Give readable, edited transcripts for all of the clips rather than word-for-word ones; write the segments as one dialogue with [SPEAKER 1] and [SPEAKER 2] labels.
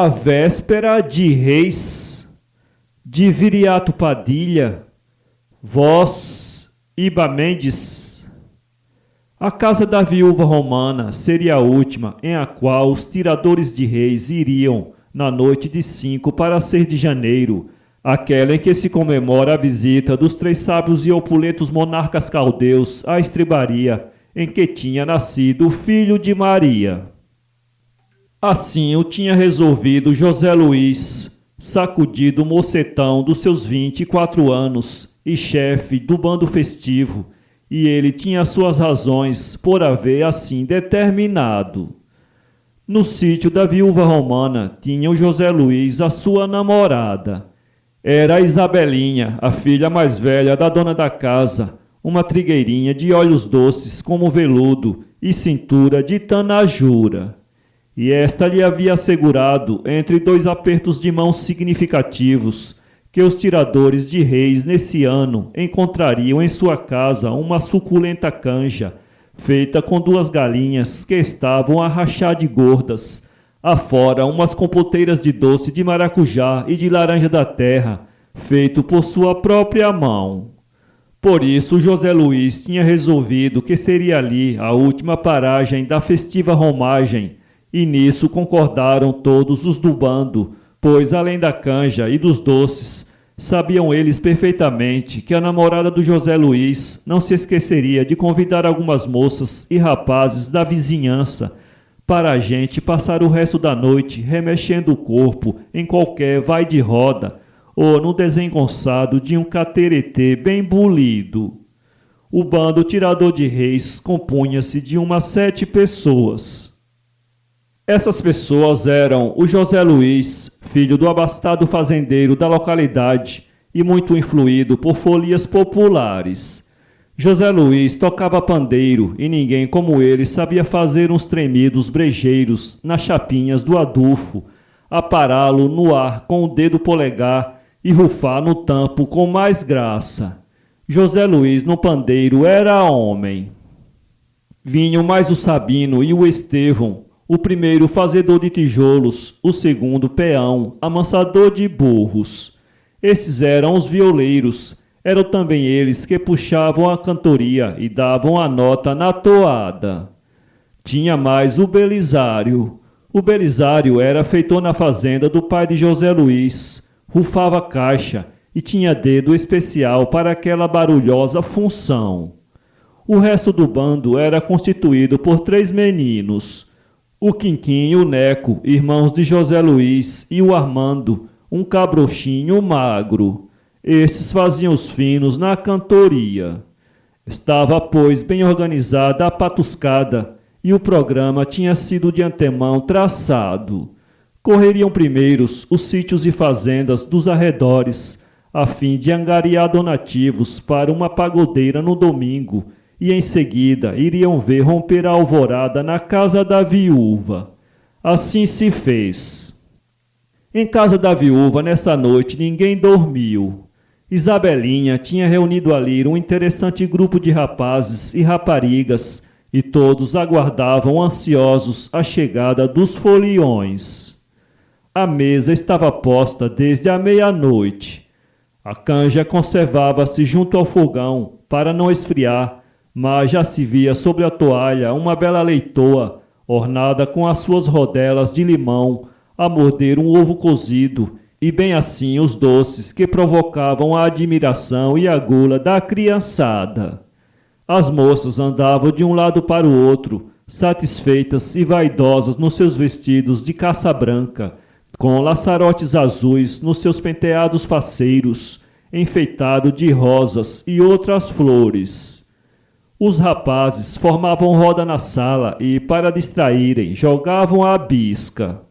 [SPEAKER 1] A Véspera de Reis, de Viriato Padilha, voz Iba Mendes. A casa da viúva romana seria a última em a qual os tiradores de reis iriam na noite de 5 para 6 de janeiro, aquela em que se comemora a visita dos 3 sábios e opulentos monarcas caldeus à estrebaria em que tinha nascido o filho de Maria. Assim o tinha resolvido José Luís, sacudido mocetão dos seus 24 anos e chefe do bando festivo, e ele tinha suas razões por haver assim determinado. No sítio da viúva romana tinha o José Luís a sua namorada. Era a Isabelinha, a filha mais velha da dona da casa, uma trigueirinha de olhos doces como veludo e cintura de tanajura. E esta lhe havia assegurado, entre 2 apertos de mãos significativos, que os tiradores de reis nesse ano encontrariam em sua casa uma suculenta canja, feita com 2 galinhas que estavam a rachar de gordas, afora umas compoteiras de doce de maracujá e de laranja da terra, feito por sua própria mão. Por isso José Luís tinha resolvido que seria ali a última paragem da festiva romagem, e nisso concordaram todos os do bando, pois além da canja e dos doces, sabiam eles perfeitamente que a namorada do José Luís não se esqueceria de convidar algumas moças e rapazes da vizinhança para a gente passar o resto da noite remexendo o corpo em qualquer vai de roda ou no desengonçado de um cateretê bem bulido. O bando tirador de reis compunha-se de umas 7 pessoas. Essas pessoas eram o José Luís, filho do abastado fazendeiro da localidade e muito influído por folias populares. José Luís tocava pandeiro e ninguém como ele sabia fazer uns tremidos brejeiros nas chapinhas do adufo, apará-lo no ar com o dedo polegar e rufar no tampo com mais graça. José Luís no pandeiro era homem. Vinham mais o Sabino e o Estevão, o primeiro fazedor de tijolos, o segundo peão, amansador de burros. Esses eram os violeiros, eram também eles que puxavam a cantoria e davam a nota na toada. Tinha mais o Belisário. O Belisário era feitor na fazenda do pai de José Luís, rufava caixa e tinha dedo especial para aquela barulhosa função. O resto do bando era constituído por 3 meninos, o Quinquim e o Neco, irmãos de José Luís, e o Armando, um cabrochinho magro. Esses faziam os finos na cantoria. Estava, pois, bem organizada a patuscada, e o programa tinha sido de antemão traçado. Correriam primeiros os sítios e fazendas dos arredores, a fim de angariar donativos para uma pagodeira no domingo, e em seguida iriam ver romper a alvorada na casa da viúva. Assim se fez. Em casa da viúva, nessa noite, ninguém dormiu. Isabelinha tinha reunido ali um interessante grupo de rapazes e raparigas, e todos aguardavam ansiosos a chegada dos foliões. A mesa estava posta desde a meia-noite. A canja conservava-se junto ao fogão para não esfriar, mas já se via sobre a toalha uma bela leitoa, ornada com as suas rodelas de limão, a morder um ovo cozido, e bem assim os doces que provocavam a admiração e a gula da criançada. As moças andavam de um lado para o outro, satisfeitas e vaidosas nos seus vestidos de caça branca, com laçarotes azuis nos seus penteados faceiros, enfeitado de rosas e outras flores. Os rapazes formavam roda na sala e, para distraírem, jogavam a bisca.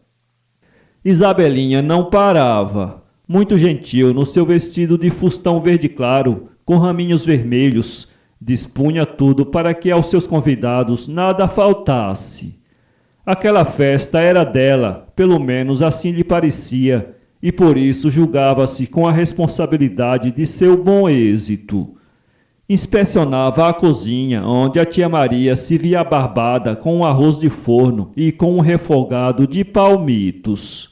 [SPEAKER 1] Isabelinha não parava, muito gentil no seu vestido de fustão verde claro, com raminhos vermelhos, dispunha tudo para que aos seus convidados nada faltasse. Aquela festa era dela, pelo menos assim lhe parecia, e por isso julgava-se com a responsabilidade de seu bom êxito. Inspecionava a cozinha, onde a tia Maria se via abarbada com um arroz de forno e com um refogado de palmitos.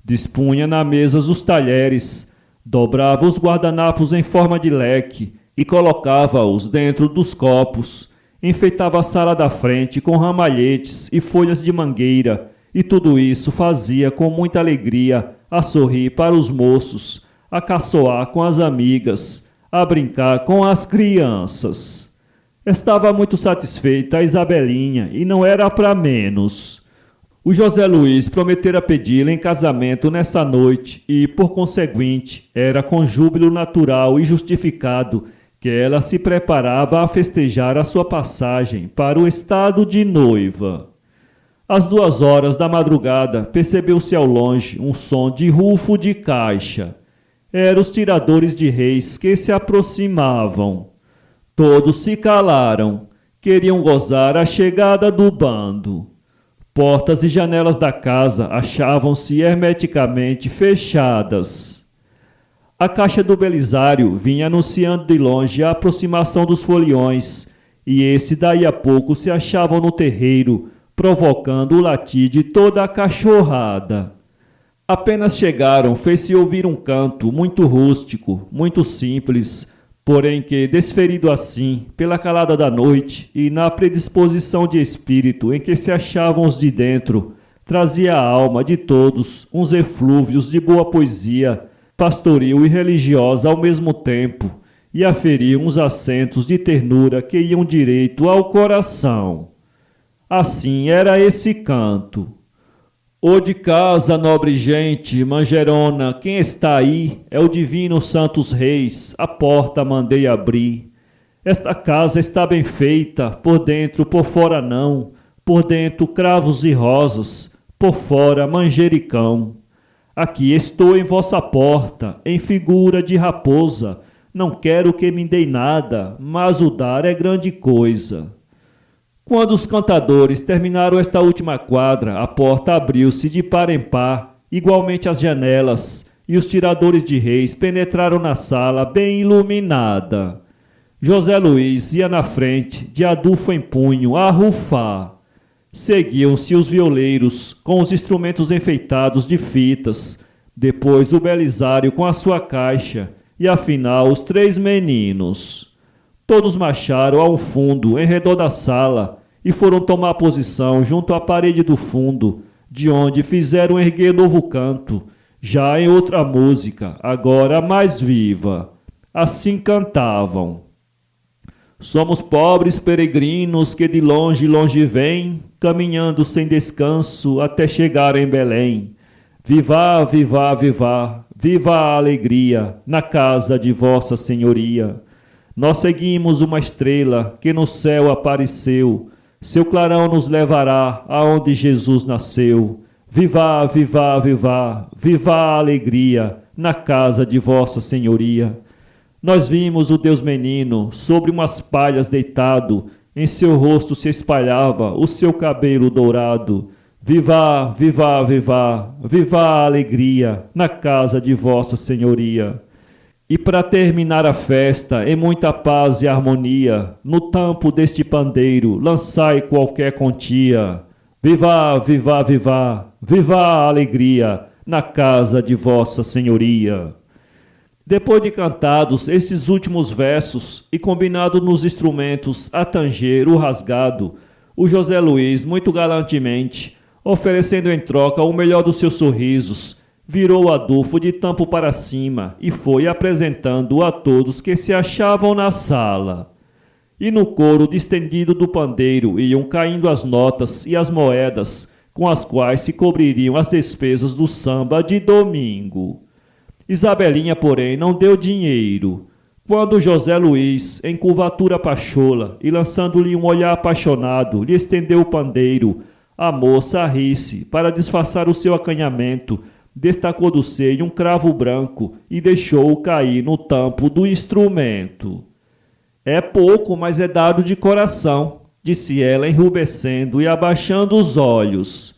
[SPEAKER 1] Dispunha na mesa os talheres, dobrava os guardanapos em forma de leque e colocava-os dentro dos copos. Enfeitava a sala da frente com ramalhetes e folhas de mangueira, e tudo isso fazia com muita alegria, a sorrir para os moços, a caçoar com as amigas, a brincar com as crianças. Estava muito satisfeita a Isabelinha e não era para menos. O José Luiz prometera pedi-la em casamento nessa noite e, por conseguinte, era com júbilo natural e justificado que ela se preparava a festejar a sua passagem para o estado de noiva. Às 2 horas da madrugada, percebeu-se ao longe um som de rufo de caixa. Eram os tiradores de reis que se aproximavam. Todos se calaram, queriam gozar a chegada do bando. Portas e janelas da casa achavam-se hermeticamente fechadas. A caixa do Belisário vinha anunciando de longe a aproximação dos foliões, e esse daí a pouco se achavam no terreiro, provocando o latir de toda a cachorrada. Apenas chegaram, fez-se ouvir um canto muito rústico, muito simples, porém que, desferido assim, pela calada da noite e na predisposição de espírito em que se achavam os de dentro, trazia à alma de todos uns eflúvios de boa poesia, pastoril e religiosa ao mesmo tempo, e aferia uns acentos de ternura que iam direito ao coração. Assim era esse canto. Ô de casa, nobre gente, manjerona, quem está aí? É o divino Santos Reis, a porta mandei abrir. Esta casa está bem feita, por dentro, por fora não, por dentro cravos e rosas, por fora manjericão. Aqui estou em vossa porta, em figura de raposa, não quero que me dê nada, mas o dar é grande coisa. Quando os cantadores terminaram esta última quadra, a porta abriu-se de par em par, igualmente as janelas, e os tiradores de reis penetraram na sala bem iluminada. José Luiz ia na frente, de adufo em punho, a rufar. Seguiam-se os violeiros, com os instrumentos enfeitados de fitas, depois o Belisário com a sua caixa, e afinal os 3 meninos. Todos marcharam ao fundo, em redor da sala, e foram tomar posição junto à parede do fundo, de onde fizeram erguer novo canto, já em outra música, agora mais viva. Assim cantavam. Somos pobres peregrinos que de longe, longe vêm, caminhando sem descanso até chegar em Belém. Viva, viva, viva, viva a alegria na casa de Vossa Senhoria. Nós seguimos uma estrela que no céu apareceu, seu clarão nos levará aonde Jesus nasceu. Viva, viva, viva, viva a alegria na casa de Vossa Senhoria. Nós vimos o Deus menino sobre umas palhas deitado, em seu rosto se espalhava o seu cabelo dourado. Viva, viva, viva, viva a alegria na casa de Vossa Senhoria. E para terminar a festa, em muita paz e harmonia, no tampo deste pandeiro, lançai qualquer quantia. Viva, viva, viva, viva a alegria na casa de Vossa Senhoria. Depois de cantados esses últimos versos e combinado nos instrumentos a tanger o rasgado, o José Luiz, muito galantemente, oferecendo em troca o melhor dos seus sorrisos, virou o adufo de tampo para cima e foi apresentando-o a todos que se achavam na sala. E no coro distendido do pandeiro iam caindo as notas e as moedas com as quais se cobririam as despesas do samba de domingo. Isabelinha, porém, não deu dinheiro. Quando José Luiz, em curvatura pachola e lançando-lhe um olhar apaixonado, lhe estendeu o pandeiro, a moça ri-se para disfarçar o seu acanhamento, destacou do seio um cravo branco e deixou-o cair no tampo do instrumento. É pouco, mas é dado de coração, disse ela enrubescendo e abaixando os olhos.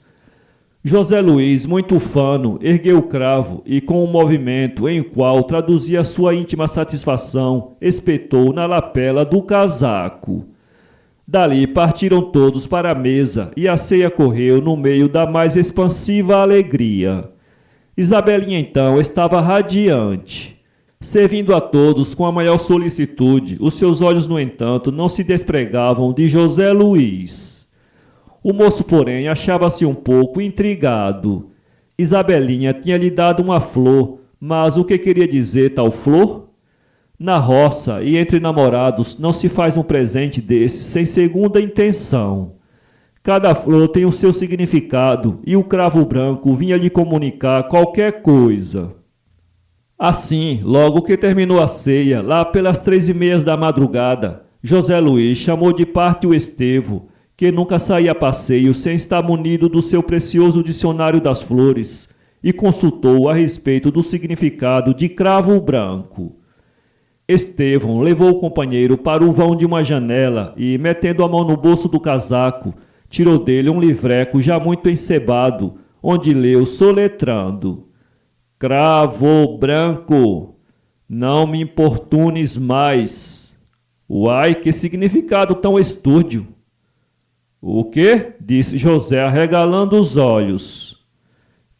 [SPEAKER 1] José Luiz, muito ufano, ergueu o cravo e, com um movimento em qual traduzia sua íntima satisfação, espetou na lapela do casaco. Dali partiram todos para a mesa e a ceia correu no meio da mais expansiva alegria. Isabelinha então estava radiante, servindo a todos com a maior solicitude. Os seus olhos, no entanto, não se despregavam de José Luiz. O moço, porém, achava-se um pouco intrigado. Isabelinha tinha lhe dado uma flor, mas o que queria dizer tal flor? Na roça e entre namorados não se faz um presente desse sem segunda intenção. Cada flor tem o seu significado e o cravo branco vinha lhe comunicar qualquer coisa. Assim, logo que terminou a ceia, lá pelas 3:30 da madrugada, José Luiz chamou de parte o Estevão, que nunca saía a passeio sem estar munido do seu precioso dicionário das flores, e consultou a respeito do significado de cravo branco. Estevão levou o companheiro para o vão de uma janela e, metendo a mão no bolso do casaco, tirou dele um livreco já muito encebado, onde leu soletrando: Cravo branco, não me importunes mais. Uai, que significado tão estúrdio! O quê? Disse José, arregalando os olhos.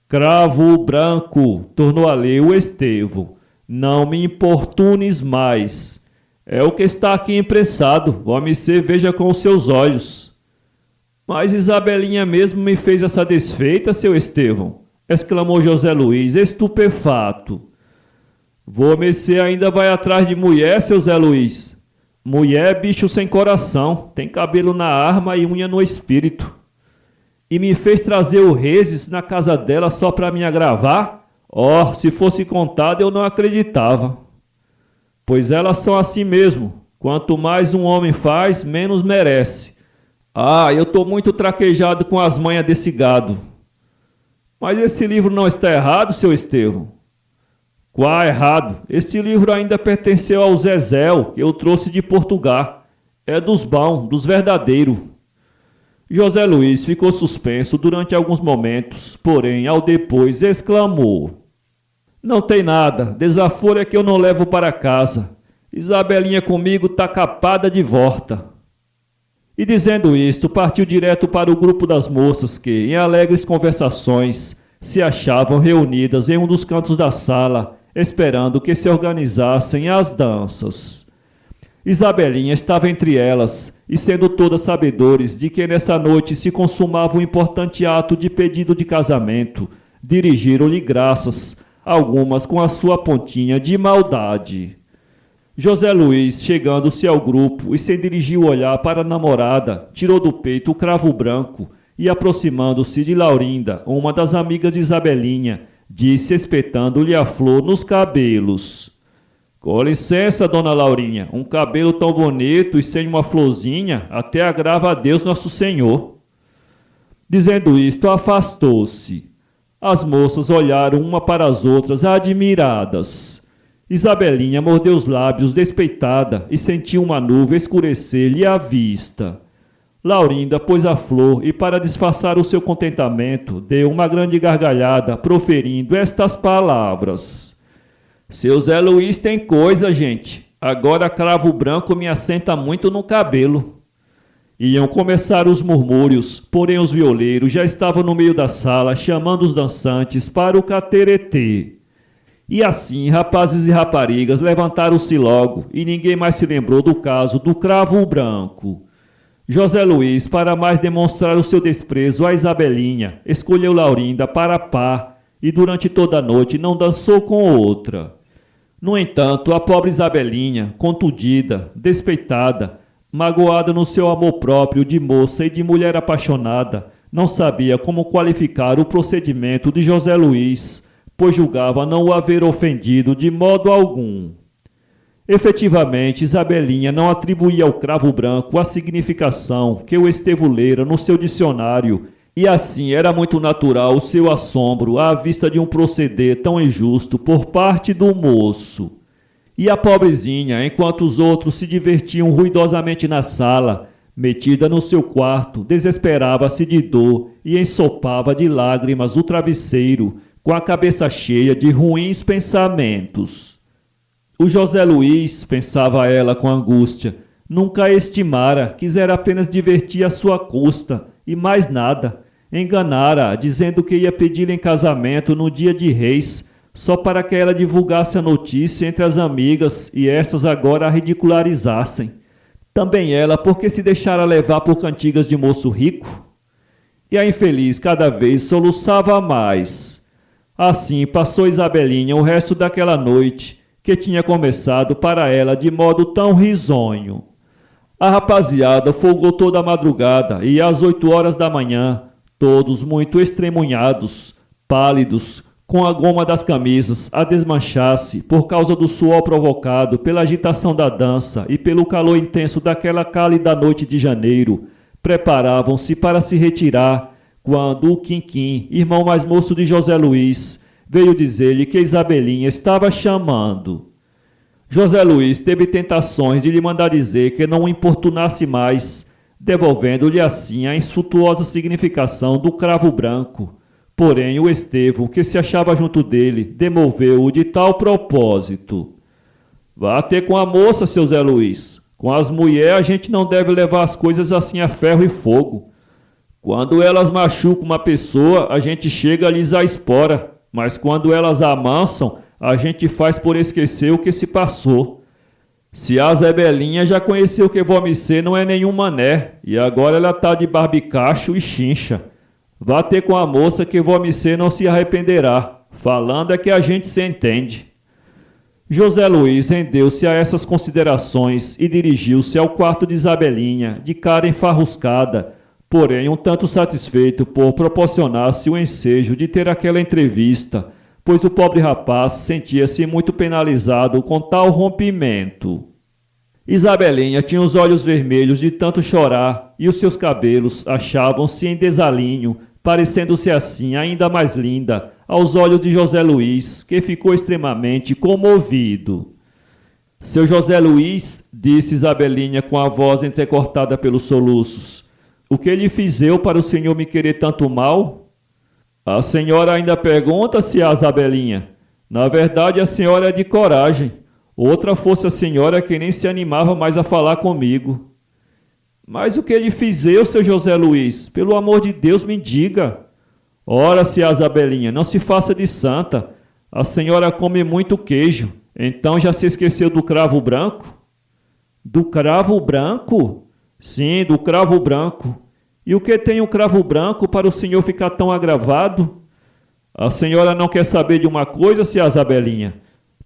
[SPEAKER 1] Cravo branco, tornou a ler o Estevão. Não me importunes mais. É o que está aqui impressado. Você veja com os seus olhos. Mas Isabelinha mesmo me fez essa desfeita, seu Estevão, exclamou José Luiz, estupefato. Você ainda vai atrás de mulher, seu Zé Luiz? Mulher é bicho sem coração, tem cabelo na arma e unha no espírito. E me fez trazer o Rezes na casa dela só para me agravar? Oh, se fosse contado eu não acreditava. Pois elas são assim mesmo. Quanto mais um homem faz, menos merece. Ah, eu estou muito traquejado com as manhas desse gado. Mas esse livro não está errado, seu Estevão? Qual errado? Este livro ainda pertenceu ao Zezéu, que eu trouxe de Portugal. É dos bons, dos verdadeiros. José Luiz ficou suspenso durante alguns momentos, porém, ao depois, exclamou: Não tem nada, desaforo é que eu não levo para casa. Isabelinha comigo tá capada de volta. E dizendo isto, partiu direto para o grupo das moças que, em alegres conversações, se achavam reunidas em um dos cantos da sala, esperando que se organizassem as danças. Isabelinha estava entre elas, e sendo todas sabedores de que nessa noite se consumava um importante ato de pedido de casamento, dirigiram-lhe graças, algumas com a sua pontinha de maldade. José Luiz, chegando-se ao grupo e sem dirigir o olhar para a namorada, tirou do peito o cravo branco e, aproximando-se de Laurinda, uma das amigas de Isabelinha, disse, espetando-lhe a flor nos cabelos: Com licença, dona Laurinha, um cabelo tão bonito e sem uma florzinha até agrava a Deus Nosso Senhor. Dizendo isto, afastou-se. As moças olharam uma para as outras admiradas. Isabelinha mordeu os lábios despeitada e sentiu uma nuvem escurecer-lhe a vista. Laurinda pôs a flor e, para disfarçar o seu contentamento, deu uma grande gargalhada, proferindo estas palavras: Seu Zé Luiz tem coisa, gente. Agora cravo branco me assenta muito no cabelo. Iam começar os murmúrios, porém os violeiros já estavam no meio da sala, chamando os dançantes para o cateretê. E assim, rapazes e raparigas levantaram-se logo, e ninguém mais se lembrou do caso do cravo branco. José Luiz, para mais demonstrar o seu desprezo a Isabelinha, escolheu Laurinda para par, e durante toda a noite não dançou com outra. No entanto, a pobre Isabelinha, contundida, despeitada, magoada no seu amor próprio de moça e de mulher apaixonada, não sabia como qualificar o procedimento de José Luiz, pois julgava não o haver ofendido de modo algum. Efetivamente, Isabelinha não atribuía ao cravo branco a significação que o Estevão lera no seu dicionário, e assim era muito natural o seu assombro à vista de um proceder tão injusto por parte do moço. E a pobrezinha, enquanto os outros se divertiam ruidosamente na sala, metida no seu quarto, desesperava-se de dor e ensopava de lágrimas o travesseiro, com a cabeça cheia de ruins pensamentos. O José Luiz, pensava ela com angústia, nunca a estimara, quisera apenas divertir à sua custa, e mais nada. enganara, dizendo que ia pedi-la em casamento no dia de Reis, só para que ela divulgasse a notícia entre as amigas e estas agora a ridicularizassem. Também ela, porque se deixara levar por cantigas de moço rico? E a infeliz cada vez soluçava mais. Assim passou Isabelinha o resto daquela noite, que tinha começado para ela de modo tão risonho. A rapaziada folgou toda a madrugada e às 8 horas da manhã, todos muito estremunhados, pálidos, com a goma das camisas a desmanchar-se por causa do suor provocado pela agitação da dança e pelo calor intenso daquela cálida noite de janeiro, preparavam-se para se retirar, quando o Quinquim, irmão mais moço de José Luiz, veio dizer-lhe que Isabelinha estava chamando. José Luiz teve tentações de lhe mandar dizer que não o importunasse mais, devolvendo-lhe assim a insultuosa significação do cravo branco. Porém, o Estevão, que se achava junto dele, demoveu-o de tal propósito. Vá ter com a moça, seu Zé Luiz. Com as mulheres a gente não deve levar as coisas assim a ferro e fogo. Quando elas machucam uma pessoa, a gente chega-lhes à espora, mas quando elas amansam, a gente faz por esquecer o que se passou. Se a Zebelinha já conheceu que Vomicê não é nenhum mané, e agora ela tá de barbicacho e chincha. Vá ter com a moça que Vomicê não se arrependerá, falando é que a gente se entende. José Luiz rendeu-se a essas considerações e dirigiu-se ao quarto de Isabelinha, de cara enfarruscada, porém um tanto satisfeito por proporcionar-se o ensejo de ter aquela entrevista, pois o pobre rapaz sentia-se muito penalizado com tal rompimento. Isabelinha tinha os olhos vermelhos de tanto chorar e os seus cabelos achavam-se em desalinho, parecendo-se assim ainda mais linda aos olhos de José Luiz, que ficou extremamente comovido. Seu José Luiz, disse Isabelinha com a voz entrecortada pelos soluços, o que lhe fiz eu para o senhor me querer tanto mal? A senhora ainda pergunta se a Isabelinha. Na verdade, a senhora é de coragem. Outra fosse a senhora que nem se animava mais a falar comigo. Mas o que lhe fiz eu, seu José Luiz? Pelo amor de Deus, me diga. Ora, se a Isabelinha, não se faça de santa. A senhora come muito queijo. Então já se esqueceu do cravo branco? Do cravo branco? Sim, do cravo branco. E o que tem o cravo branco para o senhor ficar tão agravado? A senhora não quer saber de uma coisa, se a Isabelinha?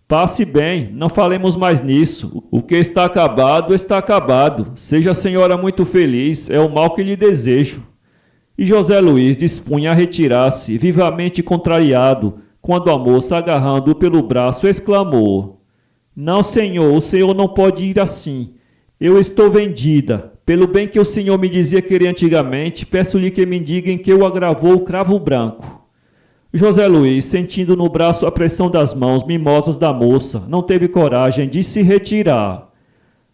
[SPEAKER 1] Passe bem, não falemos mais nisso. O que está acabado, está acabado. Seja a senhora muito feliz, é o mal que lhe desejo. E José Luiz dispunha a retirar-se, vivamente contrariado, quando a moça, agarrando-o pelo braço, exclamou: Não, senhor, o senhor não pode ir assim. Eu estou vendida. Pelo bem que o senhor me dizia querer antigamente, peço-lhe que me diga em que o agravou o cravo branco. José Luiz, sentindo no braço a pressão das mãos mimosas da moça, não teve coragem de se retirar.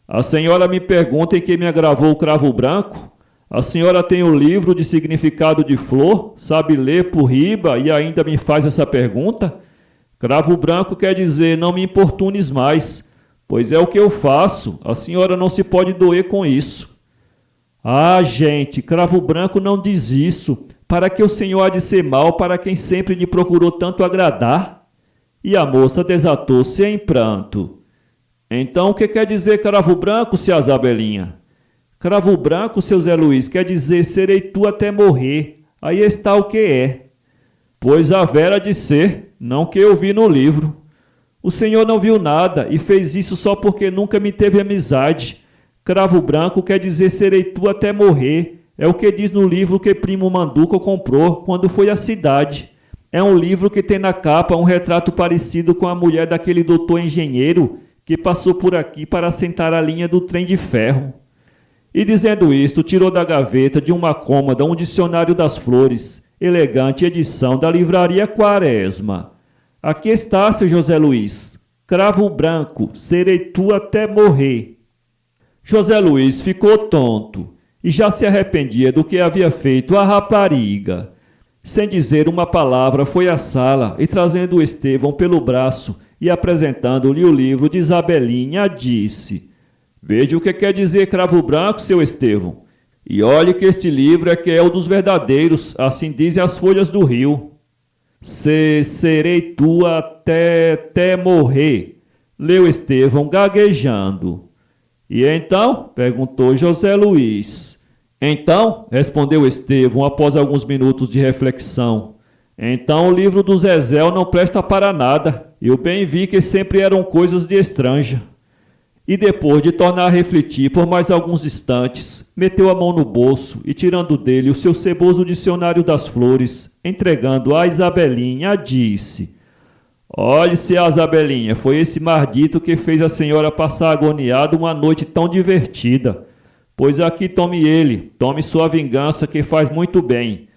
[SPEAKER 1] A senhora me pergunta em que me agravou o cravo branco? A senhora tem o livro de significado de flor, sabe ler por riba e ainda me faz essa pergunta? Cravo branco quer dizer não me importunes mais, pois é o que eu faço, a senhora não se pode doer com isso. Ah, gente, cravo branco não diz isso. Para que o senhor há de ser mal para quem sempre lhe procurou tanto agradar? E a moça desatou-se em pranto. Então o que quer dizer cravo branco, se a Isabelinha? Cravo branco, seu Zé Luiz, quer dizer serei tu até morrer. Aí está o que é. Pois havera de ser, não que eu vi no livro. O senhor não viu nada e fez isso só porque nunca me teve amizade. Cravo branco quer dizer serei tu até morrer. É o que diz no livro que primo Manduca comprou quando foi à cidade. É um livro que tem na capa um retrato parecido com a mulher daquele doutor engenheiro que passou por aqui para assentar a linha do trem de ferro. E dizendo isto, tirou da gaveta de uma cômoda um dicionário das flores, elegante edição da livraria Quaresma. Aqui está, seu José Luiz. Cravo branco, serei tu até morrer. José Luiz ficou tonto e já se arrependia do que havia feito a rapariga. Sem dizer uma palavra, foi à sala e, trazendo o Estevão pelo braço e apresentando-lhe o livro de Isabelinha, disse: Veja o que quer dizer cravo branco, seu Estevão. E olhe que este livro é que é o dos verdadeiros, assim dizem as folhas do rio. Serei tua até morrer, leu Estevão gaguejando. E então? Perguntou José Luiz. Então, respondeu Estevão após alguns minutos de reflexão. Então o livro do Zezéu não presta para nada. Eu bem vi que sempre eram coisas de estranja. E depois de tornar a refletir por mais alguns instantes, meteu a mão no bolso e, tirando dele o seu ceboso dicionário das flores, entregando a Isabelinha, disse: Olhe-se, Isabelinha, foi esse mardito que fez a senhora passar agoniada uma noite tão divertida. Pois aqui tome ele, tome sua vingança que faz muito bem.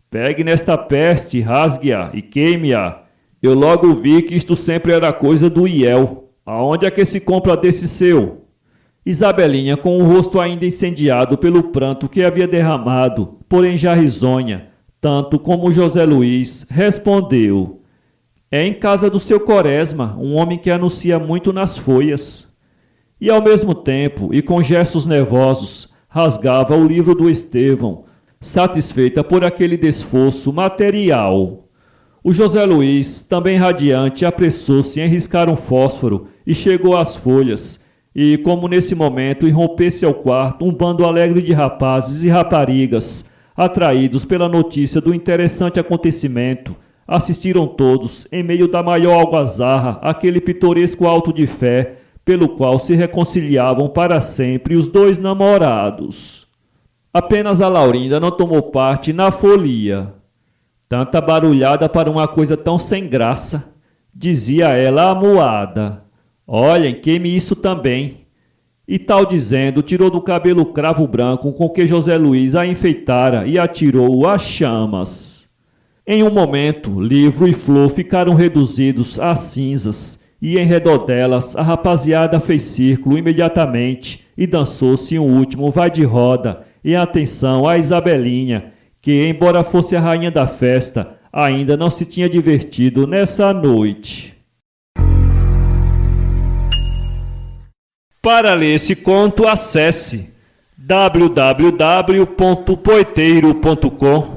[SPEAKER 1] Pegue nesta peste, rasgue-a e queime-a. Eu logo vi que isto sempre era coisa do Iel. Aonde é que se compra desse seu? Isabelinha, com o rosto ainda incendiado pelo pranto que havia derramado, porém já risonha, tanto como José Luiz, respondeu: É em casa do seu Quaresma, um homem que anuncia muito nas folhas. E ao mesmo tempo, e com gestos nervosos, rasgava o livro do Estevão, satisfeita por aquele desforço material. O José Luiz, também radiante, apressou-se em riscar um fósforo e chegou às folhas, e como nesse momento irrompesse ao quarto um bando alegre de rapazes e raparigas, atraídos pela notícia do interessante acontecimento, assistiram todos, em meio da maior algazarra, àquele pitoresco auto de fé, pelo qual se reconciliavam para sempre os dois namorados. Apenas a Laurinda não tomou parte na folia. Tanta barulhada para uma coisa tão sem graça, dizia ela amuada. Olhem, queime isso também. E tal dizendo, tirou do cabelo o cravo branco com que José Luiz a enfeitara e atirou-o às chamas. Em um momento, livro e flor ficaram reduzidos a cinzas, e em redor delas a rapaziada fez círculo imediatamente e dançou-se um último vai de roda em atenção a Isabelinha, que, embora fosse a rainha da festa, ainda não se tinha divertido nessa noite. Para ler esse conto, acesse www.poeteiro.com